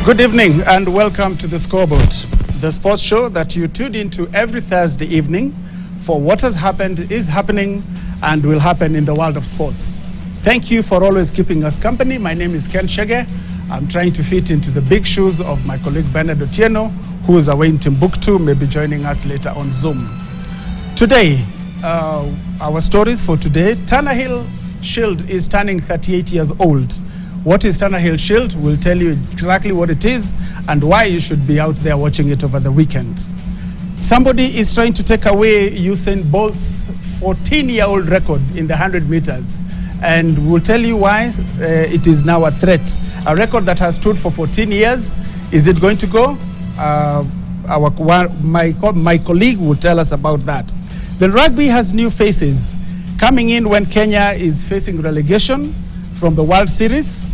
Good evening and welcome to the Scoreboard, the sports show that you tune into every Thursday evening for what has happened, is happening, and will happen in the world of sports. Thank you for always keeping us company. My name is Ken Chege. I'm trying to fit into the big shoes of my colleague Bernard Otieno, who is away in Timbuktu, may be joining us later on Zoom. Today, our stories for today, Tannehill Shield is turning 38 years old. What is Tannehill Shield? We'll tell you exactly what it is and why you should be out there watching it over the weekend. Somebody is trying to take away Usain Bolt's 14-year-old record in the 100 meters. And we'll tell you why it is now a threat. A record that has stood for 14 years. Is it going to go? My colleague will tell us about that. The rugby has new faces coming in when Kenya is facing relegation from the World Series.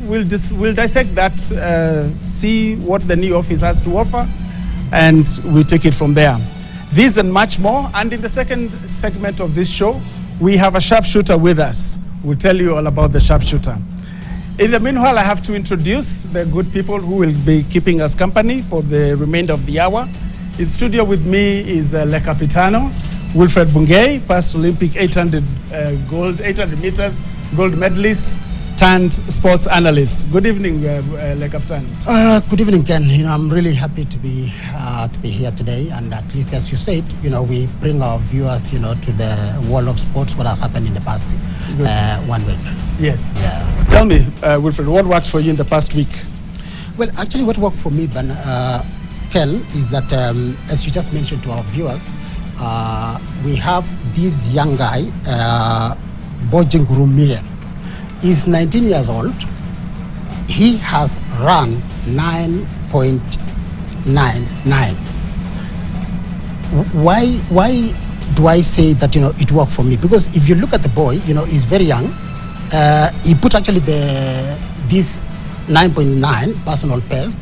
We'll dissect that, see what the new office has to offer, and we'll take it from there. This and much more. And in the second segment of this show, we have a sharpshooter with us. We'll tell you all about the sharpshooter. In the meanwhile, I have to introduce the good people who will be keeping us company for the remainder of the hour. In studio with me is Le Capitano, Wilfred Bungei, past Olympic 800 meters gold medalist turned sports analyst. Good evening, Le Capitano. Good evening, Ken. I'm really happy to be here today, and at least, as you said, we bring our viewers, to the world of sports, what has happened in the past 1 week. Yes. Yeah. Tell me, Wilfred, what worked for you in the past week? Well, actually, what worked for me, Ben, Ken, is that as you just mentioned to our viewers, we have this young guy, Bojeng Rumile. He's 19 years old. He has run 9.99. Why do I say that it worked for me? Because if you look at the boy, he's very young. He put actually this 9.9 personal best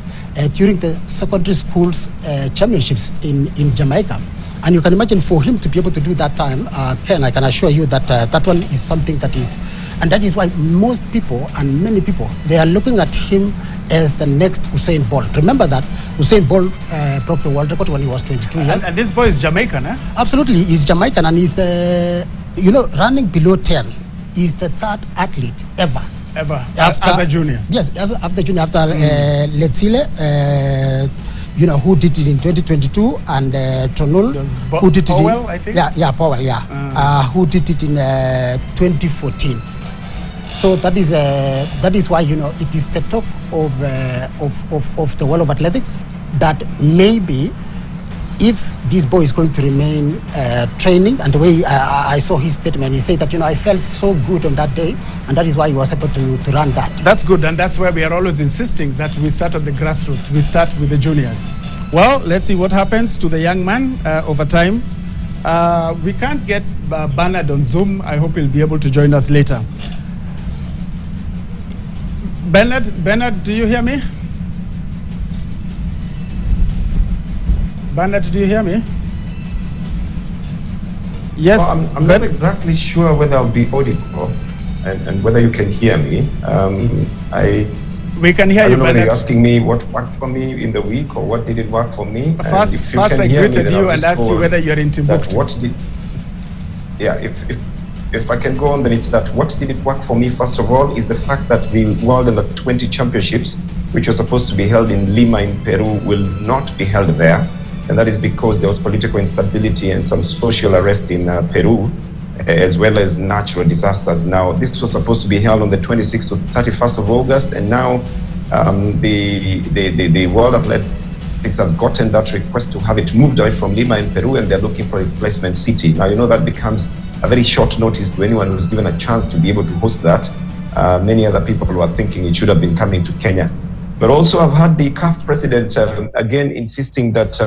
during the secondary schools championships in Jamaica. And you can imagine for him to be able to do that time, Ken, I can assure you that that one is something that is, and that is why most people and many people, they are looking at him as the next Usain Bolt. Remember that Usain Bolt broke the world record when he was 22 years. And this boy is Jamaican, eh? Absolutely, he's Jamaican, and he's the, running below 10. He's the third athlete ever. After, as a junior? Yes, after junior, after Letsile, who did it in 2022, and Tronul, who did Powell, it in, I think? Yeah, Powell, who did it in 2014. So that is why it is the talk of the world of athletics that maybe if this boy is going to remain training, and the way I saw his statement, he said that I felt so good on that day, and that is why he was able to run that. That's good, and that's why we are always insisting that we start at the grassroots. We start with the juniors. Well, let's see what happens to the young man over time. We can't get Bernard on Zoom. I hope he'll be able to join us later. Bernard, do you hear me? Bernard, do you hear me? Yes. Well, I'm not exactly sure whether I'll be audible and whether you can hear me. We can hear you, Bernard. I don't know whether you're asking me what worked for me in the week or what didn't work for me. First I greeted you and asked you whether you're in Timbuktu. If I can go on, then it's that what didn't work for me, first of all, is the fact that the World Under-20 Championships, which were supposed to be held in Lima in Peru, will not be held there. And that is because there was political instability and some social unrest in Peru, as well as natural disasters. Now, this was supposed to be held on the 26th to 31st of August, and now the World Athletics has gotten that request to have it moved away from Lima in Peru, and they're looking for a replacement city. Now, that becomes a very short notice to anyone who's given a chance to be able to host that. Many other people who are thinking it should have been coming to Kenya. But also I've had the CAF president again insisting that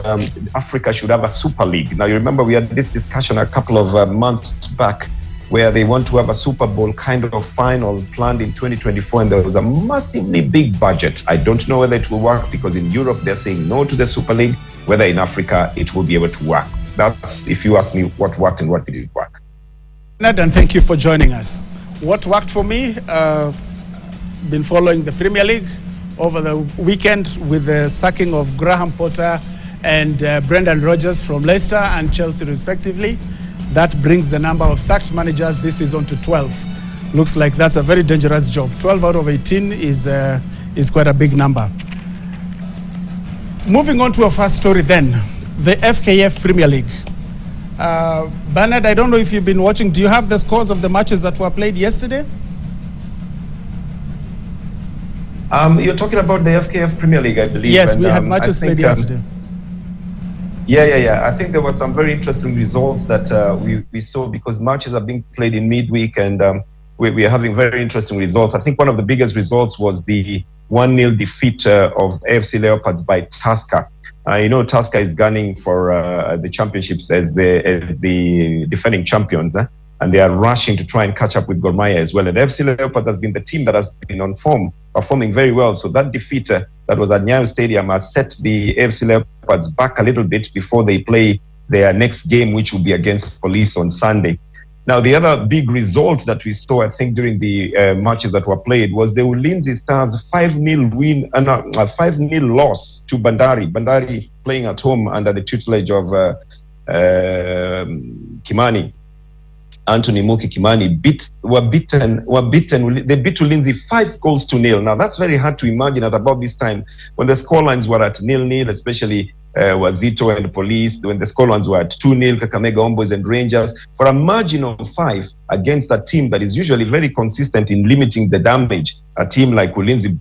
Africa should have a Super League. Now you remember we had this discussion a couple of months back where they want to have a Super Bowl kind of final planned in 2024, and there was a massively big budget. I don't know whether it will work because in Europe they're saying no to the Super League, whether in Africa it will be able to work. That's, if you ask me, what worked and what didn't work. And thank you for joining us. What worked for me, been following the Premier League, over the weekend with the sacking of Graham Potter and Brendan Rodgers from Leicester and Chelsea respectively. That brings the number of sacked managers this season to 12. Looks like that's a very dangerous job. 12 out of 18 is quite a big number. Moving on to our first story then, the FKF Premier League. Bernard, I don't know if you've been watching. Do you have the scores of the matches that were played yesterday? You're talking about the FKF Premier League, I believe. Yes, we had matches played yesterday. Yeah. I think there were some very interesting results that we saw because matches are being played in midweek, and we are having very interesting results. I think one of the biggest results was the 1-0 defeat of AFC Leopards by Tusker. Tusker is gunning for the championships as the defending champions, and they are rushing to try and catch up with Gor Mahia as well. And AFC Leopards has been the team that has been on form, performing very well. So that defeat that was at Nyayo Stadium has set the AFC Leopards back a little bit before they play their next game, which will be against Police on Sunday. Now, the other big result that we saw, I think, during the matches that were played was the Ulinzi Stars 5-0 win and a 5-0 loss to Bandari. Bandari playing at home under the tutelage of Kimani. Anthony Muki Kimani were beaten. They beat Ulinzi 5-0. Now that's very hard to imagine at about this time when the scorelines were at 0-0, especially Wazito and Police, when the scorelines were at 2-0, Kakamega Homeboys and Rangers, for a margin of 5 against a team that is usually very consistent in limiting the damage. A team like Ulinzi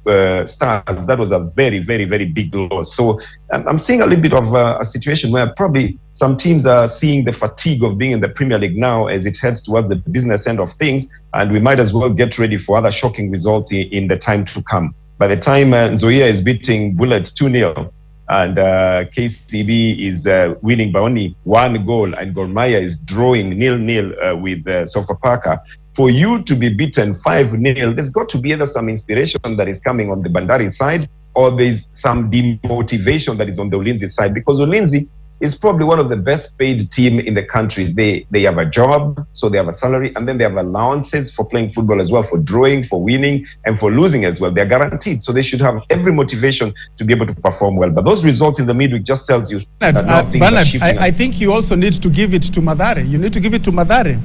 Stars, that was a very, very, very big loss. So I'm seeing a little bit of a situation where probably some teams are seeing the fatigue of being in the Premier League now as it heads towards the business end of things, and we might as well get ready for other shocking results in the time to come. By the time Nzoia is beating Bullets 2-0, and KCB is winning by only 1 goal, and Gor Mahia is drawing 0-0 with Sofapaka. For you to be beaten 5-0, there's got to be either some inspiration that is coming on the Bandari side, or there's some demotivation that is on the Ulinzi side, because Ulinzi is probably one of the best paid team in the country. They have a job, so they have a salary, and then they have allowances for playing football as well, for drawing, for winning, and for losing as well. They're guaranteed, so they should have every motivation to be able to perform well. But those results in the midweek just tells you that now things are shifting. I think you also need to give it to Mathare. You need to give it to Mathare.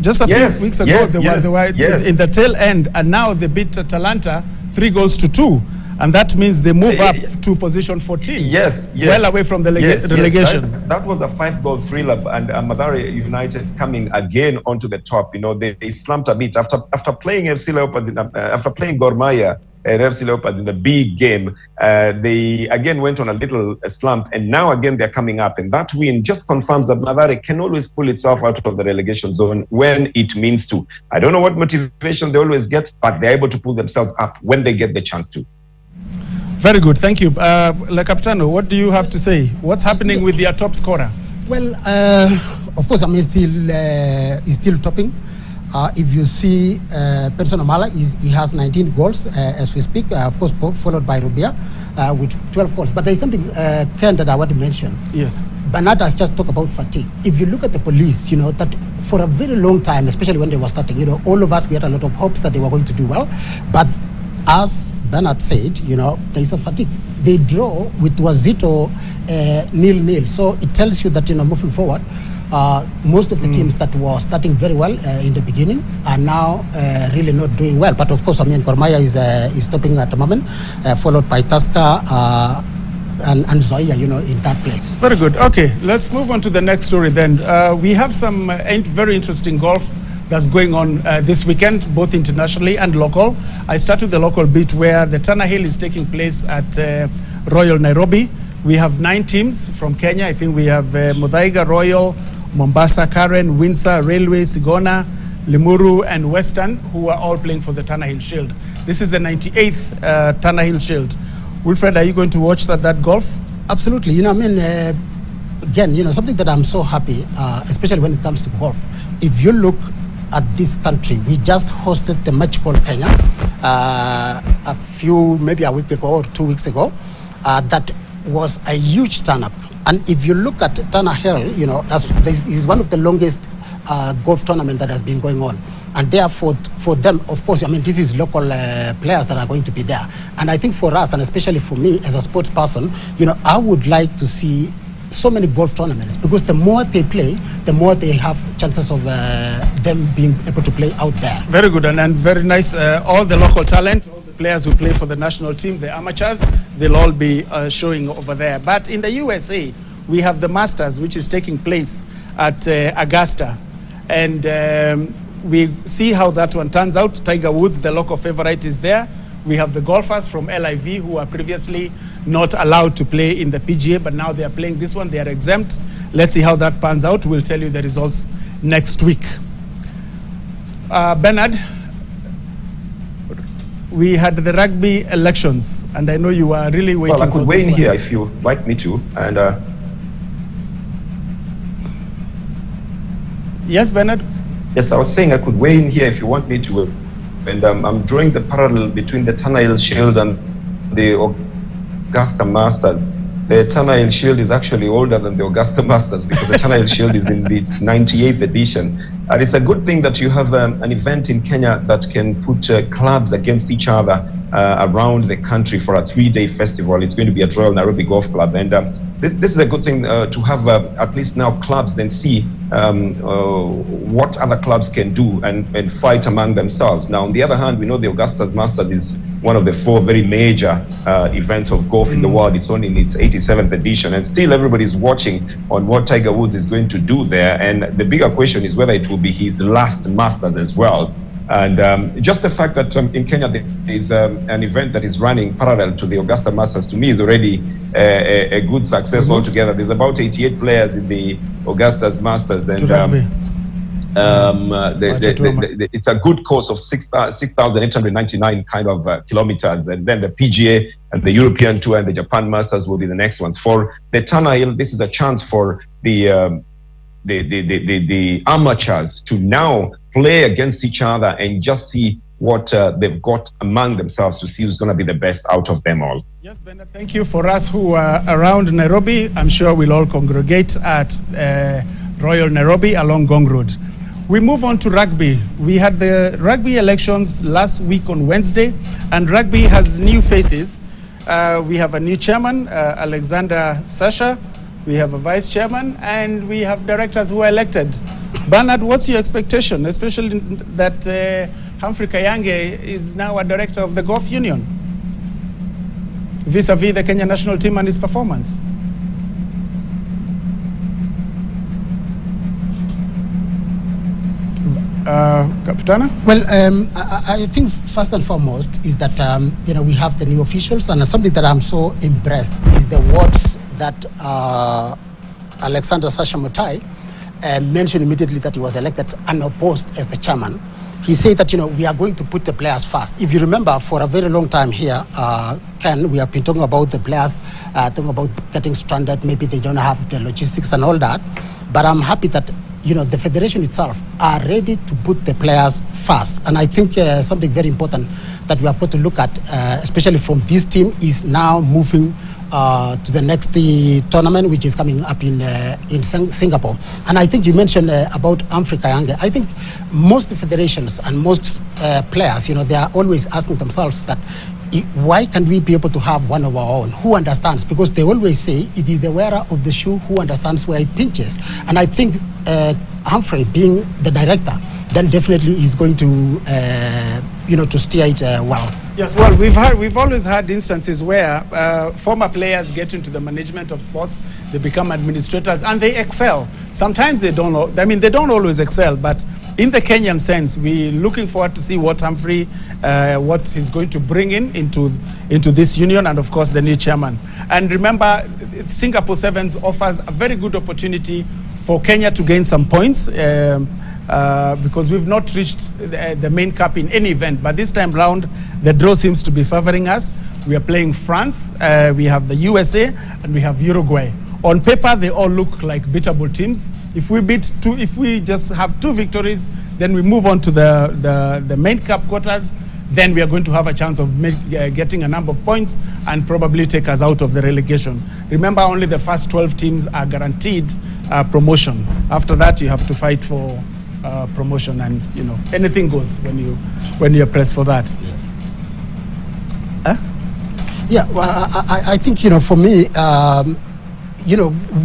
Just a few weeks ago, they were in the tail end, and now they beat Atalanta 3-2. And that means they move up to position 14. Yes. Well away from the relegation. That was a 5-goal thriller, and Mathare United coming again onto the top. They slumped a bit after playing FC Leopards after playing Gor Mahia and FC Leopards in the big game. They again went on a little slump, and now again they're coming up. And that win just confirms that Mathare can always pull itself out of the relegation zone when it means to. I don't know what motivation they always get, but they're able to pull themselves up when they get the chance to. Very good, thank you. Le Capitano, what do you have to say? What's happening with their top scorer? Well, of course, he's still topping. If you see Benson Omala, he has 19 goals as we speak, of course, followed by Rubia with 12 goals. But there's something, Ken, that I want to mention. Yes. Bernard has just talked about fatigue. If you look at the Police, that for a very long time, especially when they were starting, all of us, we had a lot of hopes that they were going to do well. But as Bernard said, there is a fatigue. They draw with Wazito 0-0. So it tells you that, moving forward, most of the teams that were starting very well in the beginning are now really not doing well. But of course, Gor Mahia is topping at the moment, followed by Tusker and Zoya, in that place. Very good. Okay, let's move on to the next story then. We have some very interesting golf that's going on this weekend, both internationally and local. I start with the local bit where the Tana Hill is taking place at Royal Nairobi. We have 9 teams from Kenya. I think we have Muthaiga, Royal, Mombasa, Karen, Windsor, Railway, Sigona, Limuru, and Western, who are all playing for the Tana Hill Shield. This is the 98th Tana Hill Shield. Wilfred, are you going to watch that golf? Absolutely. Again, something that I'm so happy, especially when it comes to golf. If you look at this country, we just hosted the match called Kenya maybe a week ago or 2 weeks ago. That was a huge turn-up. And if you look at Tana Hill, this is one of the longest golf tournament that has been going on. And therefore, for them, of course, I mean, this is local players that are going to be there. And I think for us, and especially for me as a sports person, I would like to see so many golf tournaments, because the more they play, the more they have chances of them being able to play out there. Very good, and very nice. All the local talent, all the players who play for the national team, the amateurs, they'll all be showing over there. But in the USA, we have the Masters, which is taking place at Augusta. And we see how that one turns out. Tiger Woods, the local favorite, is there. We have the golfers from LIV who are previously not allowed to play in the PGA, but now they are playing this one. They are exempt. Let's see how that pans out. We'll tell you the results next week. Bernard, we had the rugby elections, and I know you are really waiting for this. Well, I could weigh in here if you like me to. And yes, Bernard? Yes, I was saying I could weigh in here if you want me to. And I'm drawing the parallel between the Turner Shield and the Augusta Masters. The Turner Shield is actually older than the Augusta Masters, because the Turner Shield is in the 98th edition. And it's a good thing that you have an event in Kenya that can put clubs against each other around the country for a 3-day festival. It's going to be at Royal Nairobi Golf Club. And this is a good thing to have at least now clubs then see what other clubs can do and fight among themselves. Now, on the other hand, we know the Augusta Masters is one of the 4 very major events of golf in the world. It's only in its 87th edition, and still everybody's watching on what Tiger Woods is going to do there. And the bigger question is whether it will be his last Masters as well. And just the fact that in Kenya there is an event that is running parallel to the Augusta Masters, to me, is already a good success altogether. There's about 88 players in the Augusta Masters, and it's a good course of 6,899 kind of kilometers. And then the PGA and the European Tour and the Japan Masters will be the next ones. For the Turner, this is a chance for the amateurs to now play against each other and just see what they've got among themselves, to see who's going to be the best out of them all. Yes, Bernard, thank you. For us who are around Nairobi, I'm sure we'll all congregate at Royal Nairobi along Gong Road. We move on to rugby. We had the rugby elections last week on Wednesday, and rugby has new faces. We have a new chairman, Alexander Sasha. We have a vice chairman, and we have directors who are elected. Bernard, what's your expectation, especially that Humphrey Kayange is now a director of the Golf Union, vis-a-vis the Kenya national team and his performance? Capitana? Well, I think first and foremost is that we have the new officials, and something that I'm so impressed is the words that Alexander Sasha Mutai mentioned immediately that he was elected unopposed as the chairman. He said that we are going to put the players first. If you remember, for a very long time here, Ken, we have been talking about the players, talking about getting stranded. Maybe they don't have the logistics and all that. But I'm happy that the federation itself are ready to put the players first. And I think something very important that we have got to look at, especially from this team, is now moving to the next tournament, which is coming up in Singapore. And I think you mentioned about Humphrey Kayange. I think most federations and most players, they are always asking themselves that, why can't we be able to have one of our own who understands? Because they always say it is the wearer of the shoe who understands where it pinches. And I think Humphrey, being the director, then definitely is going to to steer it well. Yes, well, we've always had instances where former players get into the management of sports, they become administrators, and they excel. Sometimes they don't. They don't always excel, but in the Kenyan sense, we're looking forward to see what Humphrey, what he's going to bring into this union, and of course the new chairman. And remember, Singapore Sevens offers a very good opportunity for Kenya to gain some points. Because we've not reached the main cup in any event, but this time round the draw seems to be favoring us. We are playing France, we have the USA, and we have Uruguay. On paper, they all look like beatable teams. If we just have 2 victories, then we move on to the main cup quarters. Then we are going to have a chance of getting a number of points and probably take us out of the relegation. Remember, only the first 12 teams are guaranteed promotion. After that, you have to fight for promotion, and anything goes when you're pressed for that. Yeah, well, I think for me,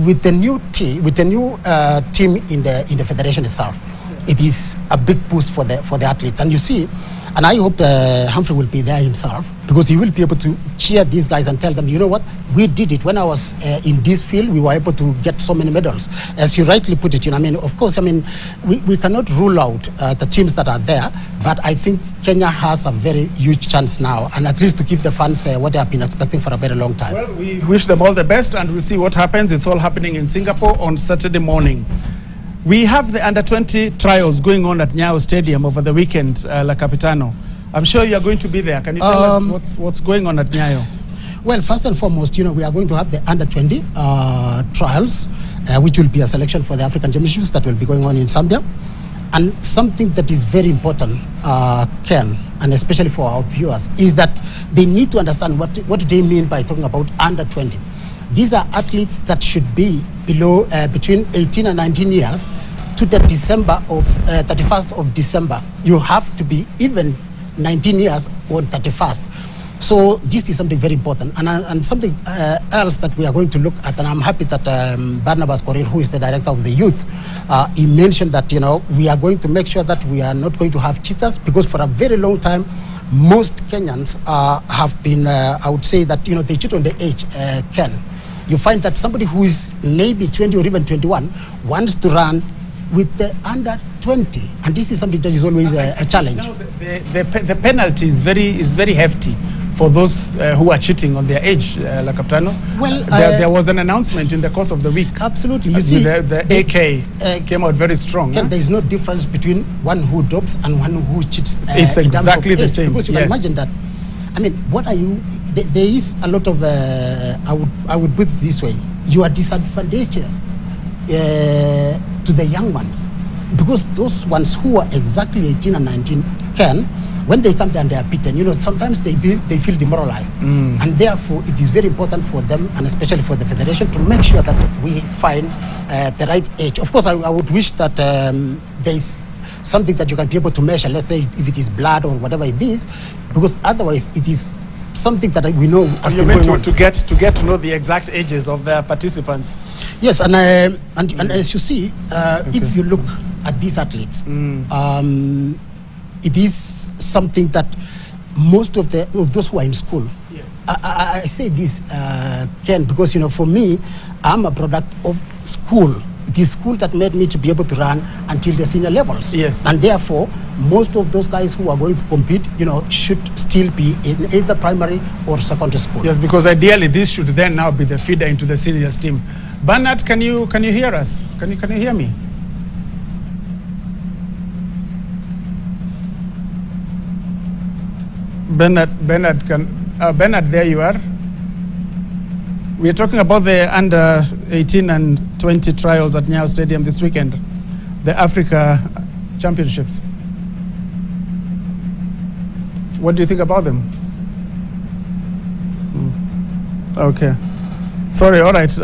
with the new team, in the federation itself, it is a big boost for the athletes. And you see, and I hope Humphrey will be there himself, because he will be able to cheer these guys and tell them, you know what, we did it. When I was in this field, we were able to get so many medals. As you rightly put it, of course, we cannot rule out the teams that are there, but I think Kenya has a very huge chance now, and at least to give the fans what they have been expecting for a very long time. Well, we wish them all the best, and we'll see what happens. It's all happening in Singapore on Saturday morning. We have the under-20 trials going on at Nyayo Stadium over the weekend, La Capitano. I'm sure you're going to be there. Can you tell us what's going on at Nyayo? Well, first and foremost, we are going to have the under-20 trials, which will be a selection for the African Championships that will be going on in Zambia. And something that is very important, Ken, and especially for our viewers, is that they need to understand what do they mean by talking about under-20. These are athletes that should be below between 18 and 19 years to the 31st of December. You have to be even 19 years on 31st. So this is something very important. And something else that we are going to look at, and I'm happy that Barnabas Korir, who is the director of the youth, he mentioned that we are going to make sure that we are not going to have cheaters, because for a very long time, most Kenyans have been, I would say that, they cheat on the age, Ken. You find that somebody who is maybe 20 or even 21 wants to run with the under 20, and this is something that is always a challenge. The penalty is very hefty for those who are cheating on their age, La Capitano. Well, there was an announcement in the course of the week. Absolutely, you see, the AK came out very strong. There is no difference between one who dopes and one who cheats. It's exactly the same. Because you can imagine that. What are you? There is a lot of. I would put it this way: you are disadvantaged to the young ones, because those ones who are exactly 18 and 19 when they come there and they are beaten, sometimes they feel demoralized, and therefore it is very important for them, and especially for the federation, to make sure that we find the right age. Of course, I would wish that there is something that you can be able to measure. Let's say if it is blood or whatever it is, because otherwise it is something that we know. You meant to get to know the exact ages of the participants. Yes, and as you see, if you look at these athletes, it is something that most of those who are in school. Yes. I say this, Ken, because for me, I'm a product of school. It is school that made me to be able to run until the senior levels. Yes. And therefore, most of those guys who are going to compete, should still be in either primary or secondary school. Yes, because ideally this should then now be the feeder into the seniors team. Bernard, can you hear us? Can you hear me? Bernard, there you are. We're talking about the under 18 and 20 trials at Nyayo Stadium this weekend, the Africa Championships. What do you think about them? Okay. Sorry, all right,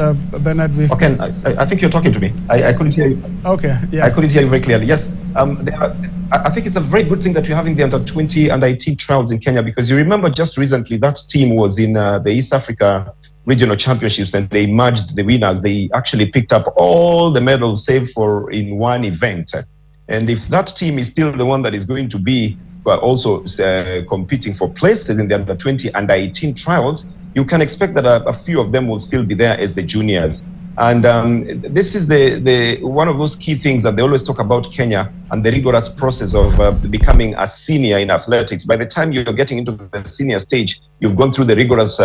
Bernard. Okay, I think you're talking to me. I couldn't hear you. Okay, yes. I couldn't hear you very clearly. Yes, I think it's a very good thing that you're having the under 20 and 18 trials in Kenya, because you remember just recently that team was in the East Africa Regional Championships, and they emerged the winners. They actually picked up all the medals save for in one event. And if that team is still the one that is going to be also competing for places in the under 20 and 18 trials, you can expect that a few of them will still be there as the juniors. And this is the one of those key things that they always talk about Kenya, and the rigorous process of becoming a senior in athletics. By the time you're getting into the senior stage, you've gone through the rigorous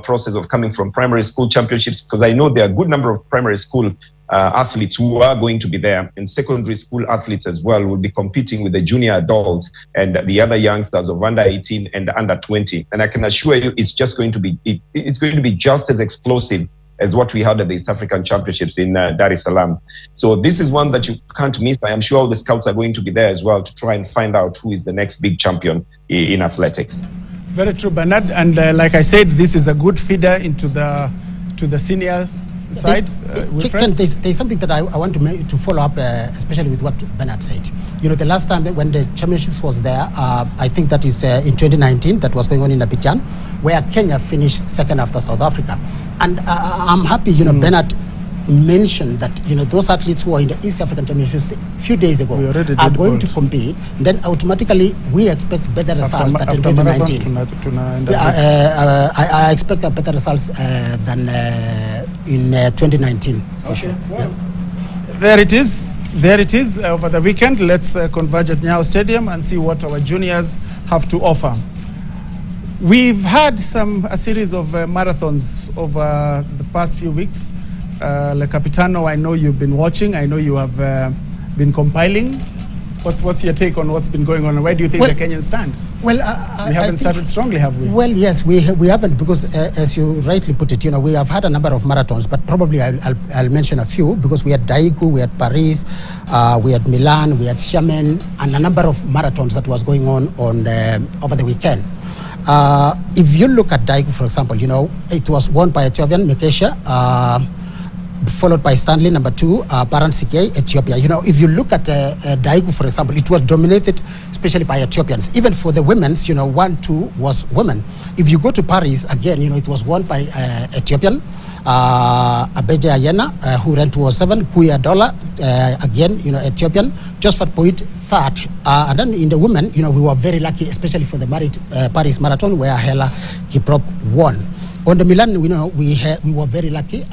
process of coming from primary school championships, because I know there are a good number of primary school athletes who are going to be there, and secondary school athletes as well will be competing with the junior adults and the other youngsters of under 18 and under 20. And I can assure you, it's going to be just as explosive as what we had at the East African Championships in Dar es Salaam. So this is one that you can't miss. I am sure all the scouts are going to be there as well to try and find out who is the next big champion in athletics. Very true, Bernard. And like I said, this is a good feeder into the senior side, Ken, there's something that I want to follow up, especially with what Bernard said. You know, the last time when the championships was there, I think that is in 2019, that was going on in Abidjan, where Kenya finished second after South Africa. And I'm happy, you know, Bernard mentioned that, you know, those athletes who are in the East African Championships a few days ago are going to compete. Then automatically we expect better results than in 2019. I expect better results than in 2019. Okay. Sure. Well, there it is. There it is over the weekend. Let's converge at Nyayo Stadium and see what our juniors have to offer. We've had a series of marathons over the past few weeks. Le Capitano, I know you've been watching. I know you have been compiling. What's your take on what's been going on? Where do you think the Kenyans stand? Well, we haven't started strongly, have we? Well, yes, we haven't, because as you rightly put it, you know, we have had a number of marathons, but probably I'll mention a few, because we had Daegu, we had Paris, we had Milan, we had Xiamen, and a number of marathons that was going on over the weekend. If you look at Daegu, for example, you know, it was won by Ethiopian Mekesha, followed by Stanley, number 2, Paransike, Ethiopia. You know, if you look at Daegu, for example, it was dominated especially by Ethiopians. Even for the women's, you know, 1-2 was women. If you go to Paris, again, you know, it was won by Ethiopian, Abeje Ayena, who ran 207, Kuya Dola, again, you know, Ethiopian, Josephat Poit, third. And then in the women, you know, we were very lucky, especially for the Paris Marathon, where Hela Kiprop won. On the Milan, you know, we were very lucky.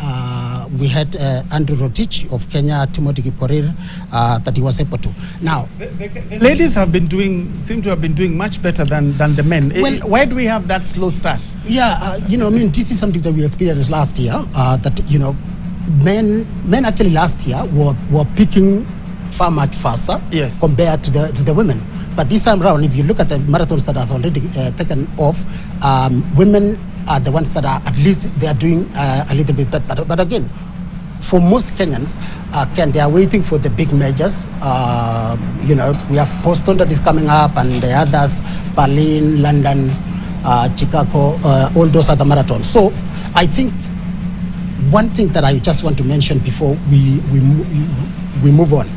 We had Andrew Rotich of Kenya, Timothy Kiporir, that he was able to. Now, the ladies seem to have been doing much better than the men. Well, why do we have that slow start? Yeah, you know, I mean, this is something that we experienced last year. That, you know, men actually last year were picking far much faster, yes, compared to the women. But this time around, if you look at the marathons that has already taken off, women are the ones that are, at least they are doing a little bit better. But again, for most Kenyans, they are waiting for the big majors. You know, we have Boston that is coming up, and the others, Berlin, London, Chicago, all those other marathons. So I think one thing that I just want to mention before we move on,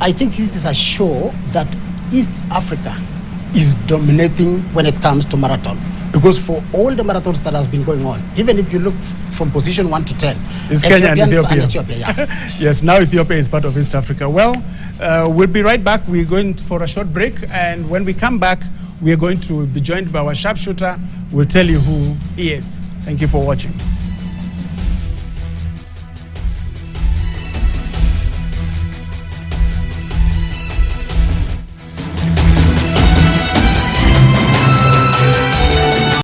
I think this is a show that East Africa is dominating when it comes to marathon. Because for all the marathons that has been going on, even if you look from position 1 to 10, it's Kenya and Ethiopia, yeah. Yes, now Ethiopia is part of East Africa. Well, we'll be right back. We're going for a short break, and when we come back, we are going to be joined by our sharpshooter. We'll tell you who he is. Thank you for watching.